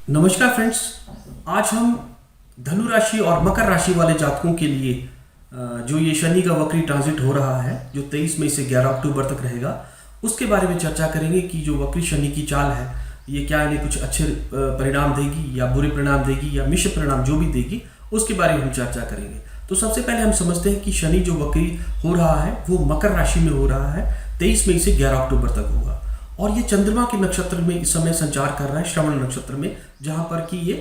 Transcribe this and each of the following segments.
नमस्कार फ्रेंड्स। आज हम धनु राशि और मकर राशि वाले जातकों के लिए जो ये शनि का वक्री ट्रांजिट हो रहा है जो 23 मई से 11 अक्टूबर तक रहेगा उसके बारे में चर्चा करेंगे कि जो वक्री शनि की चाल है ये क्या इन्हें कुछ अच्छे परिणाम देगी या बुरे परिणाम देगी या मिश्र परिणाम जो भी देगी उसके बारे में हम चर्चा करेंगे। तो सबसे पहले हम समझते हैं कि शनि जो वक्री हो रहा है वो मकर राशि में हो रहा है, 23 मई से 11 अक्टूबर तक होगा और ये चंद्रमा के नक्षत्र में इस समय संचार कर रहा है, श्रवण नक्षत्र में, जहां पर कि ये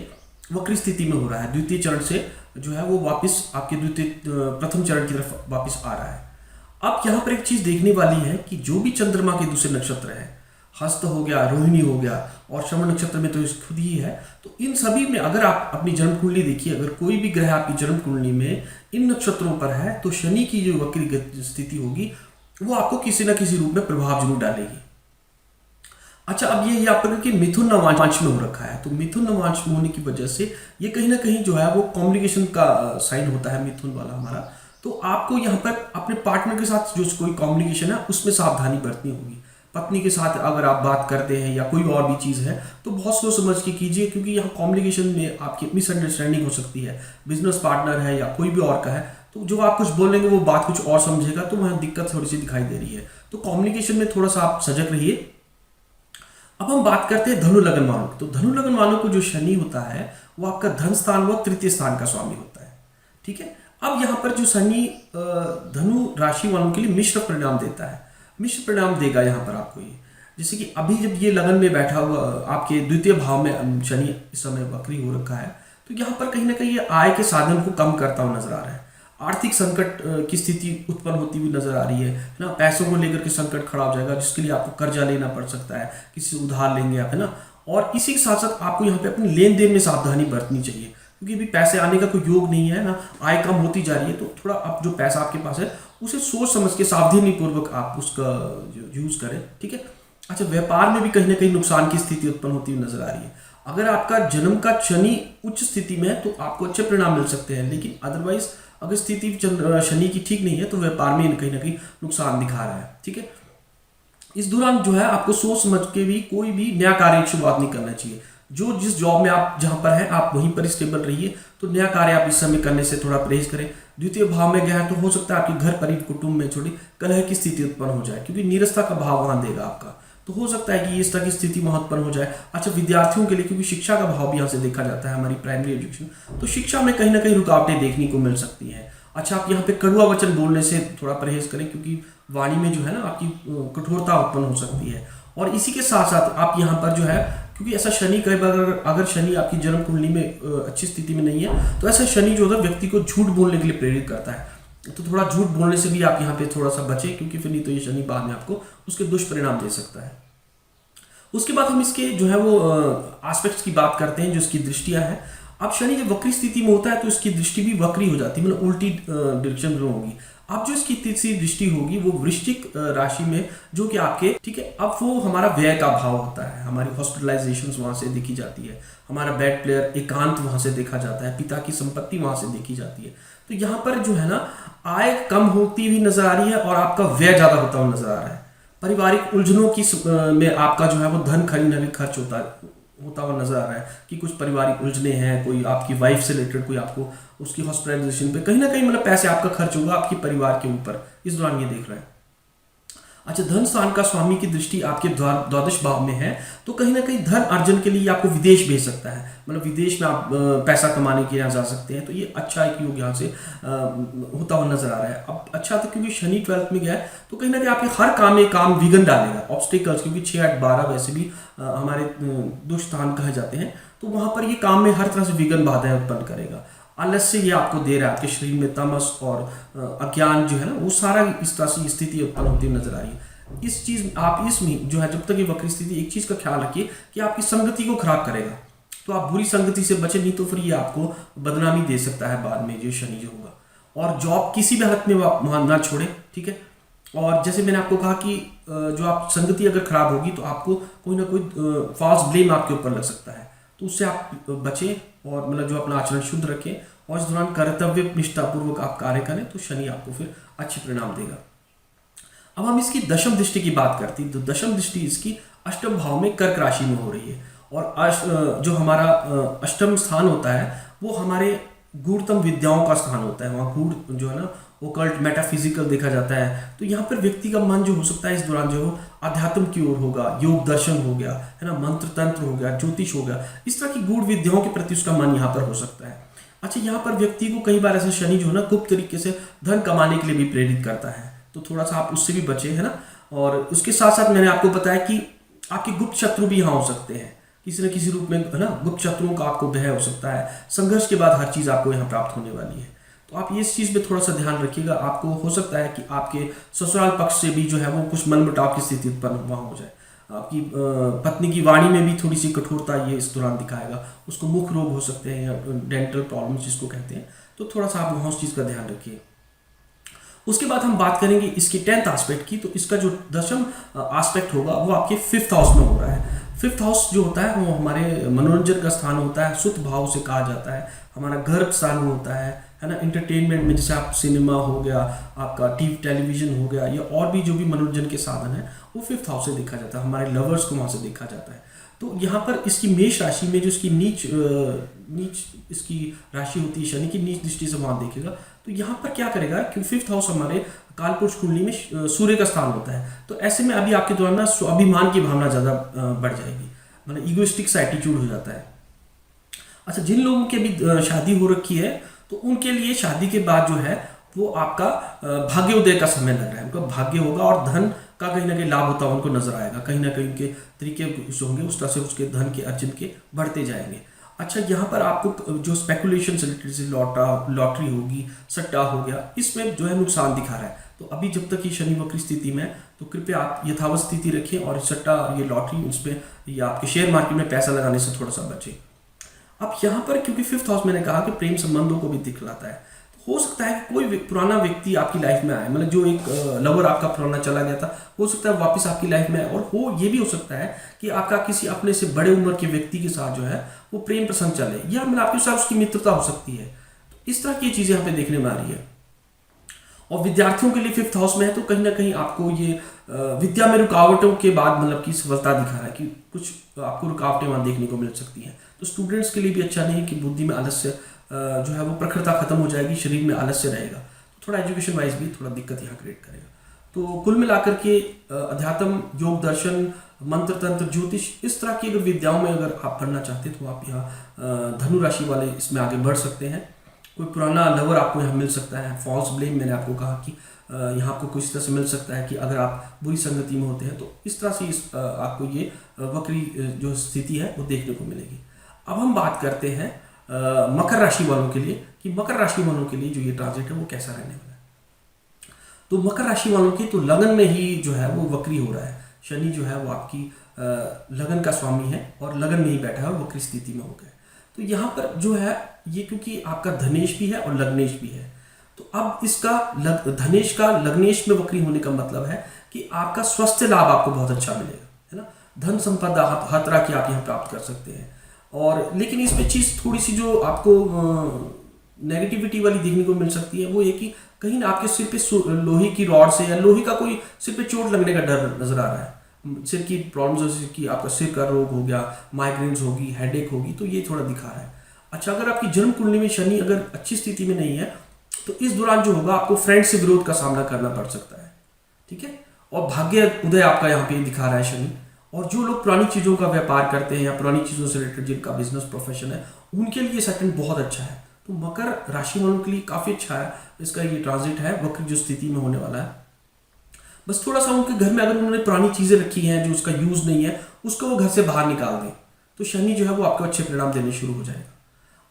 वक्री स्थिति में हो रहा है। द्वितीय चरण से जो है वो वापस आपके प्रथम चरण की तरफ वापस आ रहा है। अब यहाँ पर एक चीज देखने वाली है कि जो भी चंद्रमा के दूसरे नक्षत्र हैं, हस्त हो गया, रोहिणी हो गया और श्रवण नक्षत्र में तो खुद ही है, तो इन सभी में अगर आप अपनी जन्म कुंडली देखिए, अगर कोई भी ग्रह आपकी जन्म कुंडली में इन नक्षत्रों पर है तो शनि की जो वक्री स्थिति होगी वो आपको किसी न किसी रूप में प्रभाव जरूर डालेगी। अच्छा, अब ये यहाँ पर कि मिथुन नवांश में हो रखा है, तो मिथुन नवांश में होने की वजह से ये कहीं ना कहीं जो है वो कॉम्युनिकेशन का साइन होता है मिथुन वाला हमारा। तो आपको यहाँ पर अपने पार्टनर के साथ जो कोई कम्युनिकेशन है उसमें सावधानी बरतनी होगी। पत्नी के साथ अगर आप बात करते हैं या कोई और भी चीज़ है तो बहुत सोच समझ के कीजिए, क्योंकि यहाँ कम्युनिकेशन में आपकी मिसअंडरस्टैंडिंग हो सकती है। बिजनेस पार्टनर है या कोई भी और का है तो जो आप कुछ बोलेंगे वो बात कुछ और समझेगा, तो वहाँ दिक्कत थोड़ी सी दिखाई दे रही है। तो कम्युनिकेशन में थोड़ा सा आप सजग रहिए। अब हम बात करते हैं धनु लगन वालों की। तो धनु लगन वालों को जो शनि होता है वो आपका धन स्थान व तृतीय स्थान का स्वामी होता है, ठीक है। अब यहाँ पर जो शनि धनु राशि वालों के लिए मिश्र परिणाम देता है, मिश्र परिणाम देगा यहाँ पर आपको ये। जैसे कि अभी जब ये लगन में बैठा हुआ आपके द्वितीय भाव में शनि इस समय वक्री हो रखा है, तो यहाँ पर कहीं ना कहीं ये आय के साधन को कम करता हुआ नजर आ रहा है। आर्थिक संकट की स्थिति उत्पन्न होती हुई नजर आ रही है ना। पैसों को लेकर के संकट खड़ा हो जाएगा जिसके लिए आपको कर्जा लेना पड़ सकता है, किसी से उधार लेंगे आप, है ना। और इसी के साथ साथ आपको यहाँ पे अपनी लेन देन में सावधानी बरतनी चाहिए, क्योंकि अभी पैसे आने का कोई योग नहीं है ना, आय कम होती जा रही है। तो थोड़ा अब जो पैसा आपके पास है उसे सोच समझ के सावधानी पूर्वक आप उसका यूज करें, ठीक है। अच्छा, व्यापार में भी कहीं ना कहीं नुकसान की स्थिति उत्पन्न होती हुई नजर आ रही है। अगर आपका जन्म का शनि उच्च स्थिति में है तो आपको अच्छे परिणाम मिल सकते हैं, लेकिन अदरवाइज अगर स्थिति शनि की ठीक नहीं है तो व्यापार में कहीं ना कहीं नुकसान दिखा रहा है, ठीक है। इस दौरान जो है आपको सोच समझ के भी कोई भी नया कार्य की शुरुआत नहीं करना चाहिए। जो जिस जॉब में आप जहां पर हैं आप वहीं पर स्टेबल रहिए। तो नया कार्य आप इस समय करने से थोड़ा परहेज करें। द्वितीय भाव में गया है तो हो सकता है आपके घर परिवार कुटुंब में छोटी कलह की स्थिति उत्पन्न हो जाए, क्योंकि नीरसता का भाव वहां देगा आपका, तो हो सकता है कि इस तरह की स्थिति वहां उत्पन्न हो जाए। अच्छा, विद्यार्थियों के लिए, क्योंकि शिक्षा का भाव भी यहाँ से देखा जाता है हमारी प्राइमरी एजुकेशन, तो शिक्षा में कहीं ना कहीं रुकावटें देखने को मिल सकती हैं। अच्छा, आप यहाँ पे कड़वा वचन बोलने से थोड़ा परहेज करें, क्योंकि वाणी में जो है ना आपकी कठोरता उत्पन्न हो सकती है। और इसी के साथ साथ आप यहाँ पर जो है, क्योंकि ऐसा शनि कई बार अगर शनि आपकी जन्म कुंडली में अच्छी स्थिति में नहीं है तो ऐसा शनि जो है व्यक्ति को झूठ बोलने के लिए प्रेरित करता है। तो थोड़ा झूठ बोलने से भी आप यहाँ पे थोड़ा सा बचें, क्योंकि फिर नहीं तो ये शनि बाद में आपको उसके दुष्परिणाम दे सकता है। उसके बाद हम इसके जो है वो एस्पेक्ट्स की बात करते हैं, जो इसकी दृष्टियां हैं। अब शनि जब वक्री स्थिति में होता है तो इसकी दृष्टि भी वक्री हो जाती है, मतलब उल्टी डायरेक्शन में होगी। अब जो इसकी तीसरी दृष्टि होगी वो वृश्चिक राशि में, जो कि आपके, ठीक है, अब वो हमारा व्यय का भाव होता है। हमारी हॉस्पिटलाइजेशन वहां से देखी जाती है, हमारा बेड प्लेयर एकांत वहां से देखा जाता है, पिता की संपत्ति वहां से देखी जाती है। तो यहाँ पर जो है ना आय कम होती हुई नजर आ रही है और आपका व्यय ज्यादा होता हुआ नजर आ रहा है। पारिवारिक उलझनों की में आपका जो है वो धन खरीदने खर्च होता हुआ नजर आ रहा है कि कुछ पारिवारिक उलझने हैं, कोई आपकी वाइफ से रिलेटेड, कोई आपको उसकी हॉस्पिटलाइजेशन पे कहीं ना कहीं मतलब पैसे आपका खर्च होगा आपके परिवार के ऊपर, इस दौरान ये देख रहे हैं। अच्छा, धन स्थान का स्वामी की दृष्टि आपके द्वादश भाव में है, तो कहीं ना कहीं धन अर्जन के लिए आपको विदेश भेज सकता है, मतलब विदेश में आप पैसा कमाने के यहाँ जा सकते हैं। तो ये अच्छा एक योग यहाँ से होता हुआ नजर आ रहा है। अब अच्छा था क्योंकि शनि 12th में गया है तो कहीं ना कहीं आपके हर काम में काम विघन डालेगा, ऑब्स्टिकल्स, क्योंकि 6, 8, 12 वैसे भी हमारे दुष्स्थान कहे जाते हैं, तो वहां पर ये काम में हर तरह से विघन बाधाएं उत्पन्न करेगा। आलस्य ये आपको दे रहा है, आपके शरीर में तमस और अज्ञान जो है ना वो सारा इस तरह से स्थिति उत्पन्न होती नजर आ रही है। इस चीज आप इसमें जो है जब तक ये वक्री स्थिति, एक चीज का ख्याल रखिए कि आपकी संगति को खराब करेगा, तो आप बुरी संगति से बचे, नहीं तो फिर ये आपको बदनामी दे सकता है बाद में, जो शनि जो होगा। और जॉब किसी भी हालत में आप वहां ना छोड़े, ठीक है। और जैसे मैंने आपको कहा कि जो आप संगति अगर खराब होगी तो आपको कोई ना कोई फॉल्स ब्लेम आपके ऊपर लग सकता है, तो उससे आप बचें और मतलब जो अपना आचरण शुद्ध रखें और इस दौरान कर्तव्य निष्ठापूर्वक आप कार्य करें, तो शनि आपको फिर अच्छे परिणाम देगा। अब हम इसकी दशम दृष्टि की बात करते हैं, तो दशम दृष्टि इसकी अष्टम भाव में कर्क राशि में हो रही है और जो हमारा अष्टम स्थान होता है वो हमारे गूढ़तम विद्याओं का स्थान होता है। वहाँ गूढ़ जो है ना ओकल्ट मेटाफिजिकल देखा जाता है। तो यहाँ पर व्यक्ति का मन जो हो सकता है इस दौरान जो अध्यात्म की ओर होगा, योग दर्शन हो गया है ना, मंत्र तंत्र हो गया, ज्योतिष हो गया, इस तरह की गूढ़ विद्याओं के प्रति उसका मन यहाँ पर हो सकता है। अच्छा, यहाँ पर व्यक्ति को कई बार ऐसे शनि जो है ना गुप्त तरीके से धन कमाने के लिए भी प्रेरित करता है, तो थोड़ा सा आप उससे भी बचे, है ना। और उसके साथ साथ मैंने आपको बताया कि आपके गुप्त शत्रु भी यहाँ हो सकते हैं किसी न किसी रूप में, है ना। गुप्त शत्रुओं का आपको भय हो सकता है। संघर्ष के बाद हर चीज़ आपको यहाँ प्राप्त होने वाली है, तो आप इस चीज़ पे थोड़ा सा ध्यान रखिएगा। आपको हो सकता है कि आपके ससुराल पक्ष से भी जो है वो कुछ मनमुटाव की स्थिति उत्पन्न वहाँ हो जाए। आपकी पत्नी की वाणी में भी थोड़ी सी कठोरता ये इस दौरान दिखाएगा। उसको मुख रोग हो सकते हैं या डेंटल प्रॉब्लम्स जिसको कहते हैं, तो थोड़ा सा आप वहाँ उस चीज़ का ध्यान रखिए। उसके बाद हम बात करेंगे इसकी 10th एस्पेक्ट की। तो इसका जो 10th एस्पेक्ट होगा वो आपके 5th हाउस में हो रहा है। 5th हाउस जो होता है वो हमारे मनोरंजन का स्थान होता है, सुत भाव से कहा जाता है। हमारा गर्भ स्थान होता है ना। एंटरटेनमेंट में जैसे आप सिनेमा हो गया, आपका टीवी टेलीविजन हो गया, या और भी जो भी मनोरंजन के साधन है वो 5th हाउस से देखा जाता है। हमारे लवर्स को वहाँ से देखा जाता है। तो यहाँ पर इसकी मेष राशि में जो इसकी नीच इसकी राशि होती है शनि की, नीच दृष्टि से वहाँ देखेगा। तो यहाँ पर क्या करेगा कि 5th हाउस हमारे कालपुरुष कुंडली में सूर्य का स्थान होता है। तो ऐसे में अभी आपके दौरान ना स्वाभिमान की भावना ज़्यादा बढ़ जाएगी, मतलब ईगोइस्टिक सा एटीट्यूड हो जाता है। अच्छा, जिन लोगों की अभी शादी हो रखी है तो उनके लिए शादी के बाद जो है वो आपका भाग्योदय का समय लग रहा है। उनका भाग्य होगा और धन का कहीं ना कहीं लाभ होता है उनको नजर आएगा। कहीं ना कहीं उनके तरीके जो होंगे उस तरह से उसके धन के अर्जन के बढ़ते जाएंगे। अच्छा, यहाँ पर आपको जो स्पेकुलेशन से रिलेटेड जैसे लॉटरी होगी, सट्टा हो गया, इसमें जो है नुकसान दिखा रहा है। तो अभी जब तक ये शनि वक्री स्थिति में, तो कृपया आप यथावत स्थिति रखें और सट्टा, ये लॉटरी, उसमें या आपके शेयर मार्केट में पैसा लगाने से थोड़ा सा बचें। अब यहाँ पर क्योंकि 5th हाउस मैंने कहा कि प्रेम संबंधों को भी दिखलाता है, तो हो सकता है कि कोई पुराना व्यक्ति आपकी लाइफ में आए, मतलब जो एक लवर आपका पुराना चला गया था, हो सकता है वापस आपकी लाइफ में आए। और हो ये भी हो सकता है कि आपका किसी अपने से बड़े उम्र के व्यक्ति के साथ जो है वो प्रेम प्रसंग चले, या मतलब आपके साथ उसकी मित्रता हो सकती है। तो इस तरह की चीज़ें यहाँ पे देखने में आ रही है। और विद्यार्थियों के लिए 5th हाउस में है तो कहीं ना कहीं आपको ये विद्या में रुकावटों के बाद मतलब की सफलता दिखा रहा है कि कुछ आपको रुकावटें वहाँ देखने को मिल सकती हैं। तो स्टूडेंट्स के लिए भी अच्छा नहीं कि बुद्धि में आलस्य जो है वो प्रखरता खत्म हो जाएगी, शरीर में आलस्य रहेगा, तो थोड़ा एजुकेशन वाइज भी थोड़ा दिक्कत यहाँ क्रिएट करेगा। तो कुल मिलाकर के अध्यात्म, योग दर्शन, मंत्र तंत्र, ज्योतिष, इस तरह की अगर विद्याओं में अगर आप पढ़ना चाहते हैं तो आप यहाँ धनु राशि वाले इसमें आगे बढ़ सकते हैं। कोई पुराना लवर आपको यहाँ मिल सकता है। फॉल्स ब्लेम, मैंने आपको कहा कि यहाँ आपको कुछ तरह से मिल सकता है कि अगर आप बुरी संगति में होते हैं, तो इस तरह से आपको ये वक्री जो स्थिति है वो देखने को मिलेगी। अब हम बात करते हैं मकर राशि वालों के लिए कि मकर राशि वालों के लिए जो ये ट्रांजिट है वो कैसा रहने वाला है। तो मकर राशि वालों की तो लगन में ही जो है वो वक्री हो रहा है। शनि जो है वो आपकी लगन का स्वामी है और लगन में ही बैठा है और वक्री स्थिति में हो गया। तो यहाँ पर जो है ये क्योंकि आपका धनेश भी है और लग्नेश भी है, तो अब इसका धनेश का लग्नेश में वक्री होने का मतलब है कि आपका स्वास्थ्य लाभ आपको बहुत अच्छा मिलेगा, है ना। धन संपदा हर तरह की आप यहाँ प्राप्त कर सकते हैं। और लेकिन इसमें चीज़ थोड़ी सी जो आपको नेगेटिविटी वाली देखने को मिल सकती है वो ये कि कहीं ना आपके सिर पे लोहे की रॉड से या लोहे का कोई सिर पे चोट लगने का डर नजर आ रहा है। सिर की प्रॉब्लम्स जैसे कि आपका सिर का रोग हो गया, माइग्रेन्स होगी, हेडेक होगी, तो ये थोड़ा दिखा रहा है। अच्छा, अगर आपकी जन्म कुंडली में शनि अगर अच्छी स्थिति में नहीं है तो इस दौरान जो होगा आपको फ्रेंड से विरोध का सामना करना पड़ सकता है, ठीक है। और भाग्य उदय आपका यहाँ पे दिखा रहा है शनि। और जो लोग पुरानी चीज़ों का व्यापार करते हैं या पुरानी चीज़ों से रिलेटेड जिनका बिजनेस प्रोफेशन है, उनके लिए सेकंड बहुत अच्छा है। तो मकर राशि वालों के लिए काफ़ी अच्छा है इसका ये ट्रांजिट है, वक्र जो स्थिति में होने वाला है। बस थोड़ा सा उनके घर में अगर उन्होंने पुरानी चीज़ें रखी हैं जो उसका यूज़ नहीं है, उसको वो घर से बाहर निकाल दें, तो शनि जो है वो आपको अच्छे परिणाम देने शुरू हो जाएगा।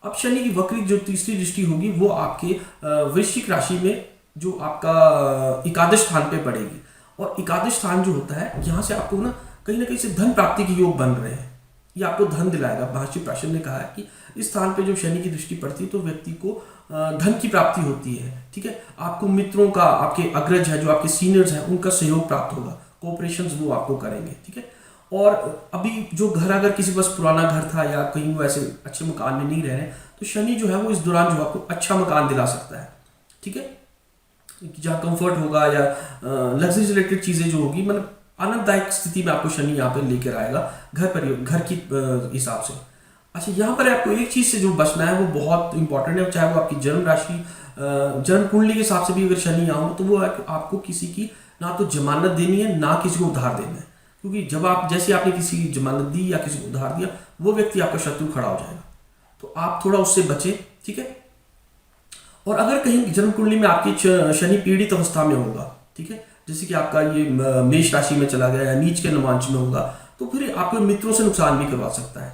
अब शनि की वक्री जो तीसरी दृष्टि होगी वो आपके वृश्चिक राशि में जो आपका एकादश स्थान पे पड़ेगी। और एकादश स्थान जो होता है, यहाँ से आपको ना कहीं से धन प्राप्ति के योग बन रहे हैं, ये आपको धन दिलाएगा। महर्षि प्राशन ने कहा है कि इस स्थान पे जो शनि की दृष्टि पड़ती है तो व्यक्ति को धन की प्राप्ति होती है, ठीक है। आपको मित्रों का, आपके अग्रज है जो आपके सीनियर्स हैं, उनका सहयोग प्राप्त होगा, कोऑपरेशंस वो आपको करेंगे, ठीक है। और अभी जो घर अगर किसी पास पुराना घर था या कहीं वो ऐसे अच्छे मकान में नहीं रह रहे, तो शनि जो है वो इस दौरान जो आपको अच्छा मकान दिला सकता है, ठीक है। जहाँ कंफर्ट होगा या लग्जरी रिलेटेड चीज़ें जो होगी, मतलब आनंददायक स्थिति में आपको शनि यहाँ पे लेकर आएगा घर की हिसाब से। अच्छा, यहाँ पर आपको एक चीज से जो बचना है वो बहुत इंपॉर्टेंट है, चाहे वो आपकी जन्म राशि जन्म कुंडली के हिसाब से भी अगर शनि यहाँ हो तो वो आपको किसी की ना तो जमानत देनी है ना किसी को उधार देना है, क्योंकि जब आप जैसे आपने किसी की जमानत दी या किसी को उधार दिया वो व्यक्ति आपका शत्रु खड़ा हो जाएगा, तो आप थोड़ा उससे बचें, ठीक है। और अगर कहीं जन्म कुंडली में आपकी शनि पीड़ित अवस्था में होगा, ठीक है, जैसे कि आपका ये मेष राशि में चला गया या नीच के नवांश में होगा, तो फिर आपको मित्रों से नुकसान भी करवा सकता है।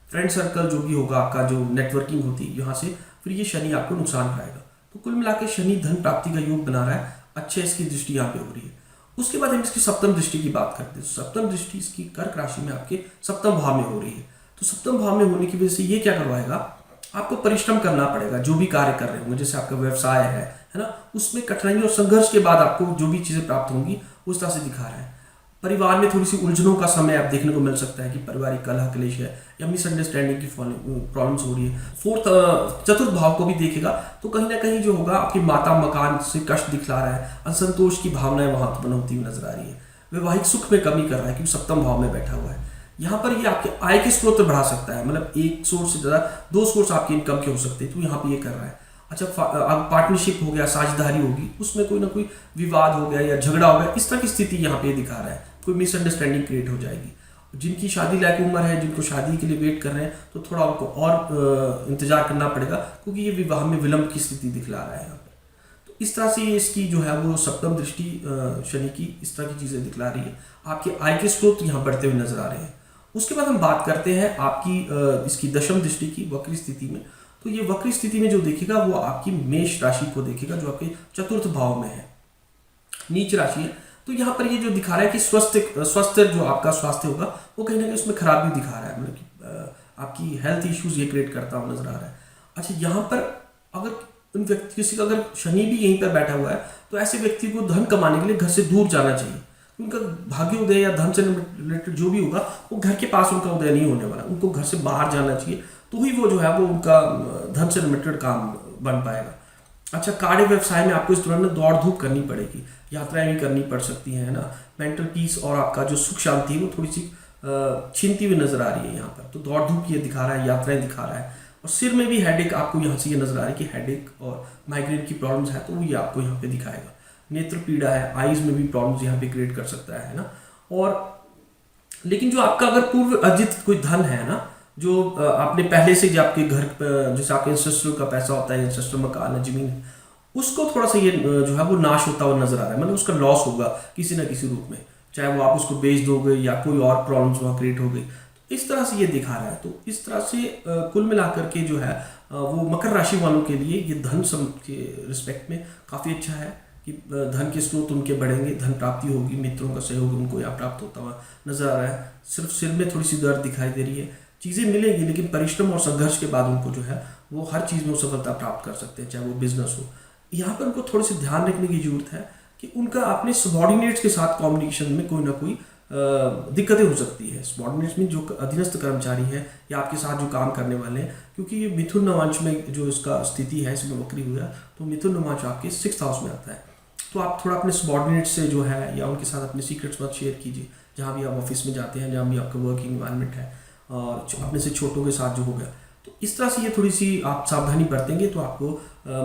फ्रेंड सर्कल जो भी होगा आपका, जो नेटवर्किंग होती है यहाँ से फिर ये शनि आपको नुकसान कराएगा। तो कुल मिलाकर शनि धन प्राप्ति का योग बना रहा है, अच्छे इसकी दृष्टि यहाँ पे हो रही है। उसके बाद हम इसकी सप्तम दृष्टि की बात करते हैं। सप्तम दृष्टि इसकी कर्क राशि में आपके सप्तम भाव में हो रही है। तो सप्तम भाव में होने की वजह से ये क्या करवाएगा, आपको परिश्रम करना पड़ेगा जो भी कार्य कर रहे होंगे, जैसे आपका व्यवसाय है ना, उसमें कठिनाई और संघर्ष के बाद आपको जो भी चीजें प्राप्त होंगी उस तरह से दिखा रहा है। परिवार में थोड़ी सी उलझनों का समय आप देखने को मिल सकता है कि पारिवारिक कलह क्लेश है या मिसअंडरस्टैंडिंग की प्रॉब्लम्स हो रही है। चतुर्थ भाव को भी देखेगा तो कहीं ना कहीं जो होगा आपकी माता मकान से कष्ट दिखला रहा है, असंतोष की भावनाएं वहां उत्पन्न होती हुई नजर आ रही है। वैवाहिक सुख में कमी कर रहा है क्योंकि सप्तम भाव में बैठा हुआ है। यहाँ पर ये आपके आय के स्रोत बढ़ा सकता है, मतलब एक सोर्स से ज्यादा दो सोर्स आपके इनकम के हो सकते हैं, तो यहाँ पे ये कर रहा है। अच्छा, अब पार्टनरशिप हो गया, साझेदारी होगी, उसमें कोई ना कोई विवाद हो गया या झगड़ा हो गया, इस तरह की स्थिति यहाँ पे दिखा रहा है। कोई मिसअंडरस्टैंडिंग क्रिएट हो जाएगी। जिनकी शादी लायक उम्र है, जिनको शादी के लिए वेट कर रहे हैं, तो थोड़ा उनको और इंतजार करना पड़ेगा क्योंकि ये विवाह में विलंब की स्थिति दिखला रहा है यहाँ पर। तो इस तरह से ये इसकी जो है वो सप्तम दृष्टि शनि की इस तरह की चीजें दिखला रही है। आपके आय के स्रोत यहाँ बढ़ते हुए नजर आ रहे हैं। उसके बाद हम बात करते हैं आपकी इसकी दशम दृष्टि की वक्री स्थिति में। तो ये वक्री स्थिति में जो देखेगा वो आपकी मेष राशि को देखेगा, जो आपके चतुर्थ भाव में है, नीच राशि है। तो यहाँ पर ये जो दिखा रहा है कि स्वस्थ जो आपका स्वास्थ्य होगा वो कहीं ना कहीं उसमें खराबी दिखा रहा है, मतलब कि आपकी हेल्थ इश्यूज ये क्रिएट करता हुआ नजर आ रहा है। अच्छा, यहाँ पर अगर उन व्यक्ति किसी का अगर शनि भी यहीं पर बैठा हुआ है तो ऐसे व्यक्ति को धन कमाने के लिए घर से दूर जाना चाहिए। उनका भाग्योदय या धन से रिलेटेड जो भी होगा वो घर के पास उनका उदय नहीं होने वाला, उनको घर से बाहर जाना चाहिए, तो ही वो जो है वो उनका धन से रिलेटेड काम बन पाएगा। अच्छा, कार्य व्यवसाय में आपको इस दौरान दौड़ धूप करनी पड़ेगी, यात्राएं भी करनी पड़ सकती हैं, है ना। मेंटल पीस और आपका जो सुख शांति है वो थोड़ी सी छीनती हुई नजर आ रही है यहाँ पर। तो दौड़ धूप ये दिखा रहा है, यात्राएं दिखा रहा है। और सिर में भी हेडेक आपको यहाँ से ये नजर आ रहा है कि हेडेक और माइग्रेन की प्रॉब्लम्स है, तो वो ये आपको यहाँ पे दिखाएगा। नेत्र पीड़ा है, आईज में भी प्रॉब्लम्स यहाँ पे क्रिएट कर सकता है ना। और लेकिन जो आपका अगर पूर्व अर्जित कोई धन है ना, जो आपने पहले से जो आपके घर जैसे आपके इंसेस्टर का पैसा होता है, इंसेस्टर मकान है, जमीन है, उसको थोड़ा सा ये जो है वो नाश होता हुआ नजर आ रहा है, मतलब उसका लॉस होगा किसी ना किसी रूप में, चाहे वो आप उसको बेच दोगे या कोई और प्रॉब्लम्स वहाँ क्रिएट हो गई, तो इस तरह से ये दिखा रहा है। तो इस तरह से कुल मिलाकर के जो है वो मकर राशि वालों के लिए ये धन के रिस्पेक्ट में काफ़ी अच्छा है कि धन के स्रोत उनके बढ़ेंगे, धन प्राप्ति होगी, मित्रों का सहयोग उनको यहाँ प्राप्त होता हुआ नजर आ रहा है। सिर्फ सिर में थोड़ी सी दर्द दिखाई दे रही है, चीज़ें मिलेंगी लेकिन परिश्रम और संघर्ष के बाद उनको जो है वो हर चीज़ में सफलता प्राप्त कर सकते हैं, चाहे वो बिजनेस हो। यहाँ पर उनको थोड़ी सी ध्यान रखने की जरूरत है कि उनका अपने सबॉर्डिनेट्स के साथ कम्युनिकेशन में कोई ना कोई दिक्कतें हो सकती है। सबॉर्डिनेट्स में जो अधीनस्थ कर्मचारी हैं या आपके साथ जो काम करने वाले हैं, क्योंकि ये मिथुन नवांश में जो इसका स्थिति है, इसमें वक्री हुआ, तो मिथुन नवांश आपके 6th हाउस में आता है। तो आप थोड़ा अपने सबॉर्डिनेट से जो है या उनके साथ अपने सीक्रेट्स मत शेयर कीजिए, जहाँ भी आप ऑफिस में जाते हैं, जहाँ भी आपका वर्किंग एनवायरनमेंट है, और अपने से छोटों के साथ जो हो गया, तो इस तरह से ये थोड़ी सी आप सावधानी बरतेंगे तो आपको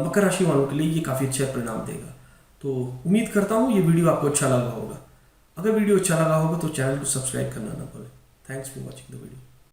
मकर राशि वालों के लिए ये काफ़ी अच्छा परिणाम देगा। तो उम्मीद करता हूँ ये वीडियो आपको अच्छा लगा होगा। अगर वीडियो अच्छा लगा होगा तो चैनल को सब्सक्राइब करना ना भूलें। Thanks for watching the video.